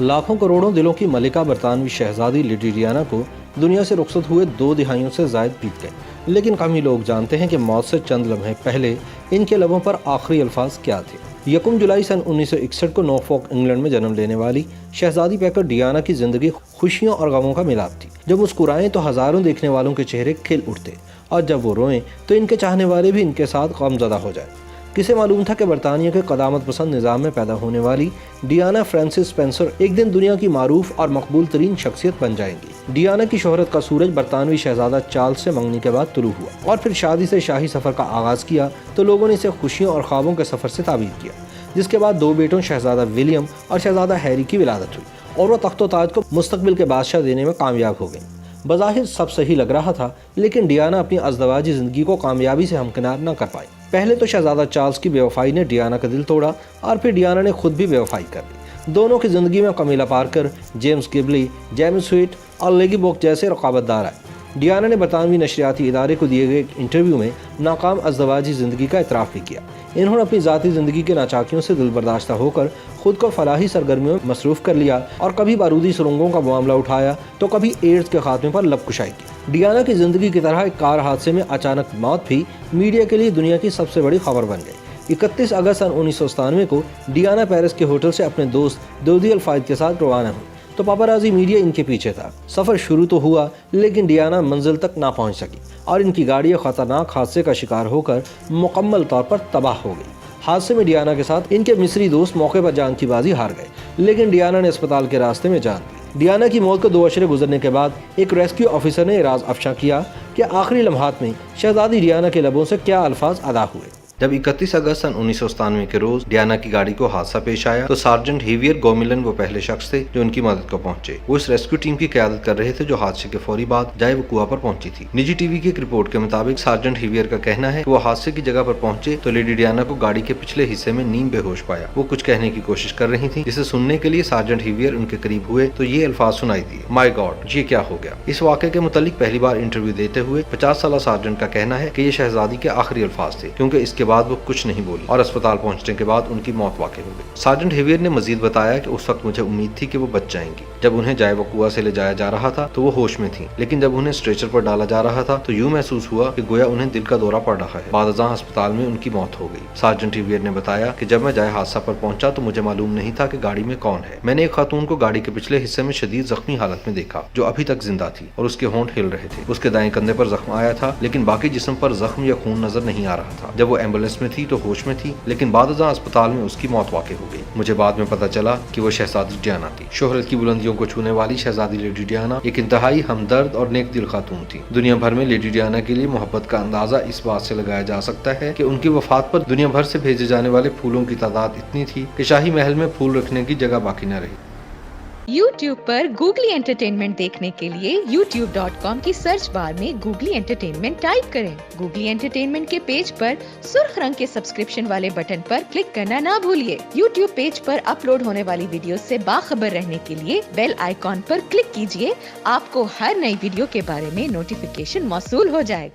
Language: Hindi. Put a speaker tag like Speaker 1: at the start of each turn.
Speaker 1: लाखों करोड़ों दिलों की मलिका बरतानवी शहजादी लेडी डियाना को दुनिया से रुखसत हुए 2 दिहाइयों से जायद बीत गए, लेकिन कम ही लोग जानते हैं कि मौत से चंद लम्हे पहले इनके लबों पर आखिरी अल्फाज क्या थे। 1 जुलाई सन 1961 को नॉर्फॉक इंग्लैंड में जन्म लेने वाली शहजादी पैकर डियाना की जिंदगी खुशियों और गमों का मिलाप थी। जब मुस्कुराएं तो हजारों देखने वालों के चेहरे खिल उठते, और जब वो रोएं तो इनके चाहने वाले भी इनके साथ गमज़दा हो जाए। किसे मालूम था कि बरतानिया के क़दामत पसंद निज़ाम में पैदा होने वाली डियाना फ्रांसिस स्पेंसर एक दिन दुनिया की मारूफ और मकबूल तरीन शख्सियत बन जाएंगी। डियाना की शोहरत का सूरज बरतानवी शहजादा चार्ल्स से मंगनी के बाद तुलू हुआ और फिर शादी से शाही सफ़र का आगाज़ किया तो लोगों ने इसे खुशियों और ख्वाबों के सफ़र से ताबीर किया, जिसके बाद 2 बेटों शहजादा विलियम और शहजादा हैरी की विलादत हुई और वह तख्तो ताज को मुस्तकबिल के बादशाह देने में कामयाब हो गई। बज़ाहिर सब सही लग रहा था, लेकिन डियाना अपनी अज़दवाजी ज़िंदगी को कामयाबी से हमकिनार न कर पाई। पहले तो शहजादा चार्ल्स की बेवफाई ने डियाना का दिल तोड़ा और फिर डियाना ने खुद भी बेवफाई कर ली। दोनों की ज़िंदगी में कमीला पार्कर, जेम्स गिबली, जेम्स स्वीट और लेगी बोक जैसे रकाबतदार आए। डियाना ने बरतानवी नशरियाती इदारे को दिए गए एक इंटरव्यू में नाकाम अज़दवाजी ज़िंदगी का इतराफ़ भी किया। इन्होंने अपनी ज़ाती ज़िंदगी के नाचाकियों से दिलबर्दाश्ता होकर खुद को फलाही सरगर्मियों में मसरूफ़ कर लिया और कभी बारूदी सुरंगों का मामला उठाया तो कभी एड्स के खात्मे पर लबकुशाई की। डियाना की ज़िंदगी की तरह एक कार हादसे में अचानक मौत भी मीडिया के लिए दुनिया की सबसे बड़ी खबर बन गई। 31 अगस्त सन 1997 को डियाना पेरिस के होटल से अपने दोस्त दोदी अल-फायद के साथ रवाना हुई तो पापाराजी मीडिया इनके पीछे था। सफ़र शुरू तो हुआ, लेकिन डियाना मंजिल तक ना पहुंच सकी और इनकी गाड़ी खतरनाक हादसे का शिकार होकर मुकम्मल तौर पर तबाह हो गई। हादसे में डियाना के साथ इनके मिस्री दोस्त मौके पर जान की बाजी हार गए, लेकिन डियाना ने अस्पताल के रास्ते में जान दी। डियाना की मौत को 2 अशरे गुजरने के बाद एक रेस्क्यू ऑफिसर ने राज अफशा किया कि आखिरी लम्हात में शहजादी डियाना के लबों से क्या अल्फाज अदा हुए। जब 31 अगस्त सन 1997 के रोज डियाना की गाड़ी को हादसा पेश आया तो सार्जेंट हेवियर गोमिलन वो पहले शख्स थे जो उनकी मदद को पहुंचे। वो इस रेस्क्यू टीम की क़यादत कर रहे थे जो हादसे के फौरी बाद जाए वकुआ पर पहुंची थी। निजी टीवी की एक रिपोर्ट के मुताबिक सार्जेंट हेवियर का कहना है कि वो हादसे की जगह पर पहुंचे तो लेडी डियाना को गाड़ी के पिछले हिस्से में नीम बेहोश पाया। वो कुछ कहने की कोशिश कर रही थी, जिसे सुनने के लिए सार्जेंट हेवियर उनके करीब हुए तो ये अल्फाज सुनाई दिए, माय गॉड, ये क्या हो गया। इस वाक़े के मुतालिक पहली बार इंटरव्यू देते हुए 50 साला सार्जेंट का कहना है कि ये शहजादी के आखिरी अल्फाज थे, क्योंकि इसके बाद वो कुछ नहीं बोली और अस्पताल पहुंचने के बाद उनकी मौत वाक़ई हो गई। सार्जेंट हेवियर ने मजीद बताया कि उस वक्त मुझे उम्मीद थी कि वो बच जाएंगी। जब उन्हें जाए वकुआ से ले जाया जा रहा था तो वो होश में थी, लेकिन जब उन्हें स्ट्रेचर पर डाला जा रहा था तो यूं महसूस हुआ कि गोया उन्हें दिल का दौरा पड़ रहा है। बादशाह अस्पताल में उनकी मौत हो गई। सार्जेंट हेवियर ने बताया कि जब मैं जाए हादसा पर पहुंचा तो मुझे मालूम नहीं था कि गाड़ी में कौन है। मैंने एक खातून को गाड़ी के पिछले हिस्से में शदीद जख्मी हालत में देखा जो अभी तक जिंदा थी और उसके होंठ हिल रहे थे। उसके दाएं कंधे पर जख्म आया था, लेकिन बाकी जिस्म पर जख्म या खून नजर नहीं आ रहा था। जब वो एम्बुलेंस में थी तो होश में थी, लेकिन बादशाह अस्पताल में उसकी मौत वाक़ई हो गई। मुझे बाद में पता चला कि वो शहजादी डियाना थी। शोहरत की बुलंदियों को छूने वाली शहजादी लेडी डियाना एक इंतहाई हमदर्द और नेक दिल खातून थी। दुनिया भर में लेडी डियाना के लिए मोहब्बत का अंदाजा इस बात से लगाया जा सकता है कि उनकी वफात पर दुनिया भर से भेजे जाने वाले फूलों की तादाद इतनी थी कि शाही महल में फूल रखने की जगह बाकी न रही।
Speaker 2: YouTube पर गूगली एंटरटेनमेंट देखने के लिए youtube.com की सर्च बार में गूगली एंटरटेनमेंट टाइप करें। गूगली एंटरटेनमेंट के पेज पर सुर्ख रंग के सब्सक्रिप्शन वाले बटन पर क्लिक करना ना भूलिए। YouTube पेज पर अपलोड होने वाली वीडियो से बाखबर रहने के लिए बेल आइकॉन पर क्लिक कीजिए। आपको हर नई वीडियो के बारे में नोटिफिकेशन मौसूल हो जाएगा।